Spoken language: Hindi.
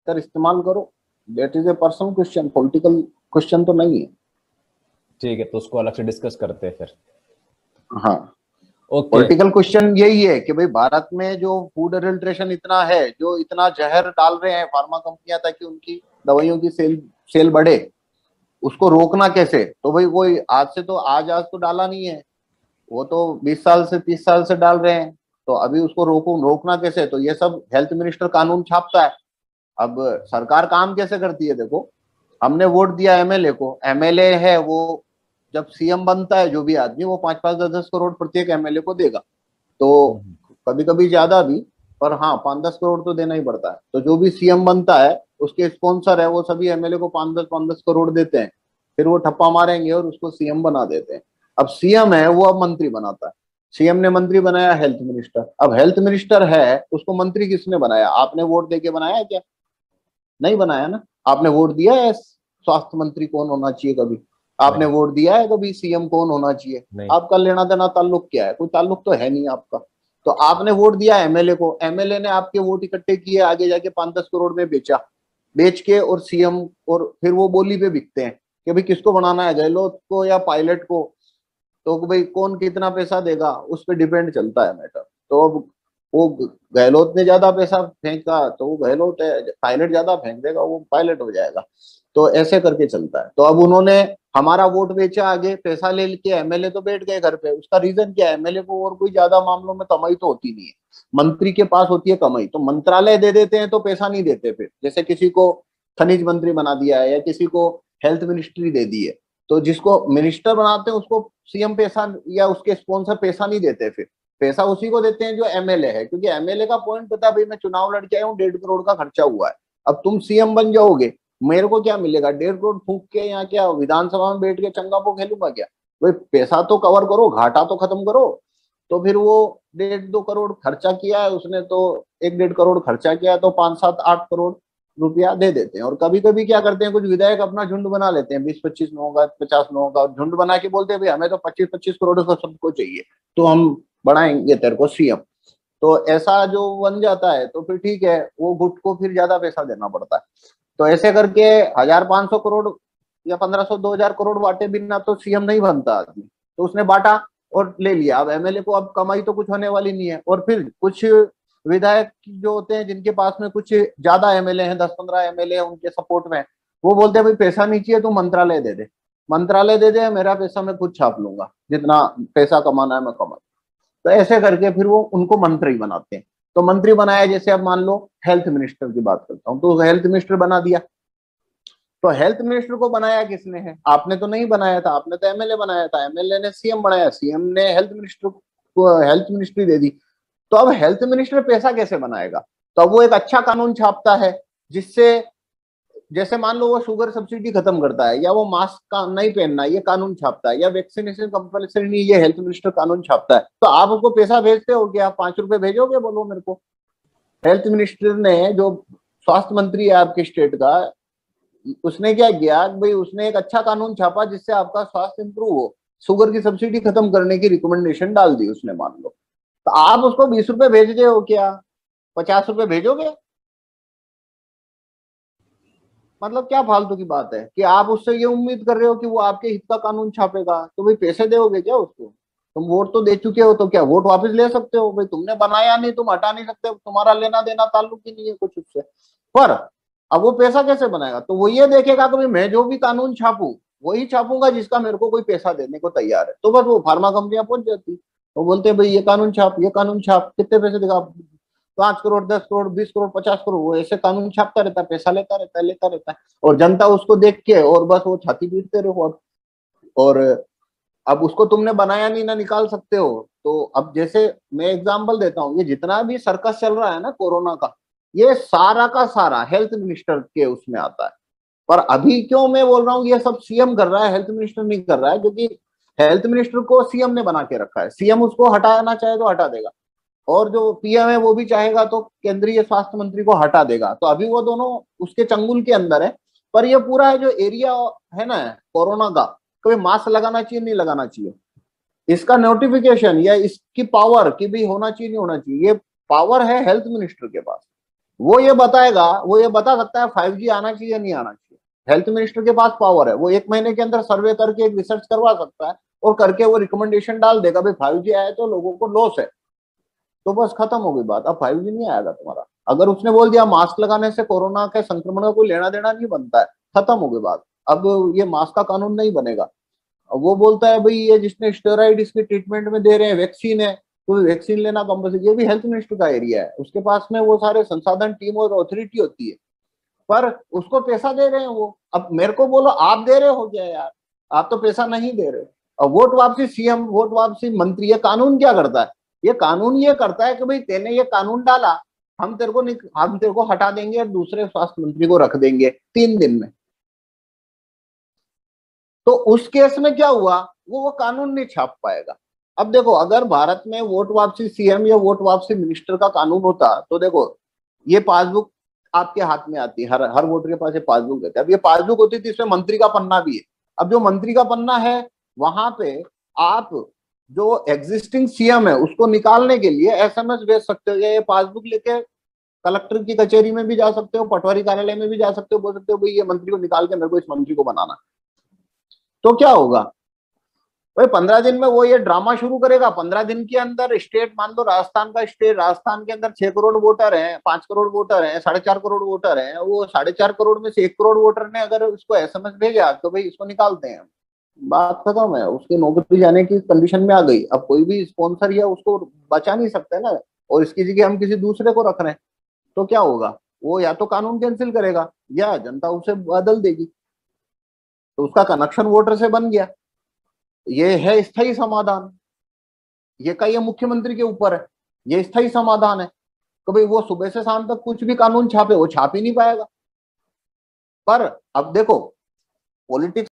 बेहतर इस्तेमाल करो। That is a personal question, political question तो नहीं है। ठीक है, तो उसको अलग से डिस्कस करते हैं फिर। हाँ, ओके। पॉलिटिकल क्वेश्चन यही है कि भाई भारत में जो फूड एडल्ट्रेशन इतना है, जो इतना जहर डाल रहे हैं फार्मा कंपनियां ताकि उनकी दवाइयों की सेल बढ़े, उसको रोकना कैसे? तो भाई वो आज से तो आज तो डाला नहीं है, वो तो 20 साल से 30 साल से डाल रहे हैं। तो अभी उसको रोकना कैसे? तो ये सब हेल्थ मिनिस्टर कानून छापता है। अब सरकार काम कैसे करती है? देखो, हमने वोट दिया एमएलए को, एमएलए है वो, जब सीएम बनता है जो भी आदमी, वो 5-5 10-10 करोड़ प्रत्येक एमएलए को देगा। तो कभी कभी ज्यादा भी, पर हाँ 5-10 करोड़ तो देना ही पड़ता है। तो जो भी सीएम बनता है उसके स्पॉन्सर है वो सभी एमएलए को 5-10 करोड़ देते हैं, फिर वो ठप्पा मारेंगे और उसको सीएम बना देते हैं। अब सीएम है वो अब मंत्री बनाता है। सीएम ने मंत्री बनाया हेल्थ मिनिस्टर। अब हेल्थ मिनिस्टर है, उसको मंत्री किसने बनाया? आपने वोट देके बनाया क्या? नहीं बनाया ना। आपने वोट दिया है स्वास्थ्य मंत्री कौन होना चाहिए कभी? आपने वोट दिया है कभी सीएम कौन होना चाहिए? आपका लेना देना ताल्लुक क्या है? कोई ताल्लुक तो है नहीं आपका। तो आपने वोट दिया एमएलए को, एमएलए ने आपके वोट इकट्ठे किए, आगे जाके 5-10 करोड़ में बेचा, बेच के, और सीएम, और फिर वो बोली पे बिकते हैं कि भाई किसको बनाना है, गहलोत को या पायलट को? तो भाई कौन कितना पैसा देगा उस पर डिपेंड चलता है मैटर। तो अब वो गहलोत ने ज्यादा पैसा फेंका तो वो गहलोत है, पायलट ज्यादा फेंक देगा वो पायलट हो जाएगा। तो ऐसे करके चलता है। तो अब उन्होंने हमारा वोट बेचा, आगे पैसा ले के एमएलए तो बैठ गए घर पे। उसका रीजन क्या है? एमएलए को और कोई ज्यादा मामलों में कमाई तो होती नहीं है, मंत्री के पास होती है कमाई। तो मंत्रालय दे देते हैं तो पैसा नहीं देते। फिर जैसे किसी को खनिज मंत्री बना दिया है या किसी को हेल्थ मिनिस्ट्री दे दी है, तो जिसको मिनिस्टर बनाते हैं उसको सीएम पैसा या उसके स्पॉन्सर पैसा नहीं देते। फिर पैसा उसी को देते हैं जो एमएलए है, क्योंकि एमएलए का पॉइंट पता है, भाई मैं चुनाव लड़के आया हूँ, 1.5 करोड़ का खर्चा हुआ है। अब तुम सीएम बन जाओगे, मेरे को क्या मिलेगा? 1.5 करोड़ फूंक के यहाँ क्या विधानसभा में बैठ के चंगा पो खेलूंगा क्या? भाई पैसा तो कवर करो, घाटा तो खत्म करो। तो फिर वो 1.5-2 करोड़ खर्चा किया है उसने, तो 1-1.5 करोड़ खर्चा किया है, तो 5-7-8 करोड़ रुपया दे देते हैं। और कभी कभी क्या करते हैं, कुछ विधायक अपना झुंड बना लेते हैं, 20-25 लोगों का, 50 लोगों का, और झुंड बना के बोलते हैं भाई हमें तो 25-25 करोड़ का सबको चाहिए, तो हम बढ़ाएंगे तेरे को सीएम। तो ऐसा जो बन जाता है तो फिर ठीक है, वो गुट को फिर ज्यादा पैसा देना पड़ता है। तो ऐसे करके 1,500 करोड़ या 1,500-2,000 करोड़ बांटे बिना तो सीएम नहीं बनता आदमी। तो उसने बांटा और ले लिया। अब एमएलए को अब कमाई तो कुछ होने वाली नहीं है। और फिर कुछ विधायक जो होते हैं जिनके पास में कुछ ज्यादा एमएलए हैं, 10-15 एमएलए हैं उनके सपोर्ट में, वो बोलते हैं भाई पैसा नहीं चाहिए, तू मंत्रालय दे दे, मंत्रालय दे दे, मेरा पैसा मैं खुद छाप लूंगा, जितना पैसा कमाना है मैं कमा। तो ऐसे करके फिर वो उनको मंत्री बनाते हैं। तो मंत्री बनाया, जैसे अब मान लो हेल्थ मिनिस्टर की बात करता हूँ, तो हेल्थ मिनिस्टर बना दिया। तो हेल्थ मिनिस्टर को बनाया किसने है? आपने तो नहीं बनाया था, आपने तो एमएलए बनाया था, एमएलए ने सीएम बनाया, सीएम ने हेल्थ मिनिस्टर को हेल्थ मिनिस्ट्री दे दी। तो अब हेल्थ मिनिस्टर पैसा कैसे बनाएगा? तो अब वो एक अच्छा कानून छापता है जिससे, जैसे मान लो वो शुगर सब्सिडी खत्म करता है, या वो मास्क का नहीं पहनना ये कानून छापता है, या वैक्सीनेशन कंपल्सरी नहीं ये हेल्थ मिनिस्टर कानून छापता है। तो आप उसको पैसा भेजते हो कि आप 5 रुपए भेजोगे? बोलो मेरे को। हेल्थ मिनिस्टर ने, जो स्वास्थ्य मंत्री है आपके स्टेट का, उसने क्या किया भाई, उसने एक अच्छा कानून छापा जिससे आपका स्वास्थ्य इंप्रूव हो, शुगर की सब्सिडी खत्म करने की रिकमेंडेशन डाल दी उसने, मान लो। तो आप उसको 20 रुपए भेज रहे हो क्या? 50 रुपए भेजोगे? मतलब क्या फालतू की बात है कि आप उससे ये उम्मीद कर रहे हो कि वो आपके हित का कानून छापेगा? तो भाई पैसे दोगे क्या उसको? तुम वोट तो दे चुके हो, तो क्या वोट वापस ले सकते हो? भाई तुमने बनाया नहीं, तुम हटा नहीं सकते, तुम्हारा लेना देना ताल्लुक ही नहीं है कुछ उससे। पर अब वो पैसा कैसे बनाएगा? तो वो ये देखेगा कि मैं जो भी कानून छापू वही छापूंगा जिसका मेरे को कोई पैसा देने को तैयार है। तो बस वो फार्मा कंपनियां पहुंच जाती, वो बोलते हैं भाई ये कानून छाप, ये कानून छाप, कितने पैसे देगा? 5 करोड़, 10 करोड़, 20 करोड़, 50 करोड़, वो ऐसे कानून छापता रहता है, पैसा लेता रहता है, लेता रहता है। और जनता उसको देख के और बस वो छाती पीटते रहो। और अब उसको तुमने बनाया नहीं, ना निकाल सकते हो। तो अब जैसे मैं एग्जांपल देता हूँ, ये जितना भी सर्कस चल रहा है ना कोरोना का, ये सारा का सारा हेल्थ मिनिस्टर के उसमें आता है। पर अभी क्यों मैं बोल रहा हूँ ये सब सीएम कर रहा है, हेल्थ मिनिस्टर नहीं कर रहा है? क्योंकि हेल्थ मिनिस्टर को सीएम ने बना के रखा है, सीएम उसको हटाना चाहे तो हटा देगा, और जो पीएम है वो भी चाहेगा तो केंद्रीय स्वास्थ्य मंत्री को हटा देगा। तो अभी वो दोनों उसके चंगुल के अंदर है। पर ये पूरा जो एरिया है ना कोरोना का, कभी मास्क लगाना चाहिए नहीं लगाना चाहिए, इसका नोटिफिकेशन या इसकी पावर कि भी होना चाहिए नहीं होना चाहिए, ये पावर है हेल्थ मिनिस्टर के पास। वो ये बताएगा, वो ये बता सकता है 5G आना चाहिए नहीं आना चाहिए। हेल्थ मिनिस्टर के पास पावर है, वो 1 महीने के अंदर सर्वे करके एक रिसर्च करवा सकता है और करके वो रिकमेंडेशन डाल देगा भाई 5G आया तो लोगों को लॉस है, तो बस खत्म हो गई बात। अब 5G नहीं आएगा तुम्हारा। अगर उसने बोल दिया मास्क लगाने से कोरोना के संक्रमण का कोई लेना देना नहीं बनता है, खत्म हो गई बात। अब ये मास्क का कानून नहीं बनेगा। वो बोलता है भाई ये जिसने स्टेरॉइड इसके ट्रीटमेंट में दे रहे हैं, वैक्सीन है तो वैक्सीन लेना कंपल्सरी, ये भी हेल्थ मिनिस्टर का एरिया है, उसके पास में वो सारे संसाधन टीम और अथॉरिटी होती है, पर उसको पैसा दे रहे हैं वो। अब मेरे को बोलो आप दे रहे हो क्या यार, आप तो पैसा नहीं दे रहे। और वोट वापसी सीएम, वोट वापसी मंत्री, ये कानून क्या करता है? ये कानून ये करता है कि भाई तेने ये कानून डाला, हम तेरे को हटा देंगे और दूसरे स्वास्थ्य मंत्री को रख देंगे 3 दिन में। तो उस केस में क्या हुआ, वो कानून नहीं छाप पाएगा। अब देखो अगर भारत में वोट वापसी सीएम या वोट वापसी मिनिस्टर का कानून होता तो देखो ये पासबुक आपके हाथ में आती है, हर हर वोटर के पास ये पासबुक रहती है। अब ये पासबुक होती थी, इसमें मंत्री का पन्ना भी है। अब जो मंत्री का पन्ना है वहां पे आप जो एग्जिस्टिंग सीएम है उसको निकालने के लिए एसएमएस भेज सकते हो, या ये पासबुक लेके कलेक्टर की कचेरी में भी जा सकते हो, पटवारी कार्यालय में भी जा सकते हो, बोल सकते हो भाई ये मंत्री को निकाल के मेरे को इस मंत्री को बनाना। तो क्या होगा भाई, 15 दिन में वो ये ड्रामा शुरू करेगा। 15 दिन के अंदर स्टेट, मान लो राजस्थान का स्टेट, राजस्थान के अंदर 6 करोड़ वोटर हैं, 5 करोड़ वोटर हैं, 4.5 करोड़ वोटर हैं, वो 4.5 करोड़ में से 1 करोड़ वोटर ने अगर उसको एसएमएस भेजा तो भाई इसको निकालते हैं, बात खत्म है। उसकी नौकरी जाने की कंडीशन में आ गई। अब कोई भी स्पॉन्सर या उसको बचा नहीं सकता ना, और इसकी जगह हम किसी दूसरे को रख रहे हैं, तो क्या होगा, वो या तो कानून कैंसिल करेगा या जनता उसे बदल देगी, तो उसका कनेक्शन वोटर से बन गया। ये है स्थायी समाधान। ये का ये मुख्यमंत्री के ऊपर है, ये स्थायी समाधान है। तो भाई वो सुबह से शाम तक कुछ भी कानून छापे, वो छाप ही नहीं पाएगा। पर अब देखो पॉलिटिक्स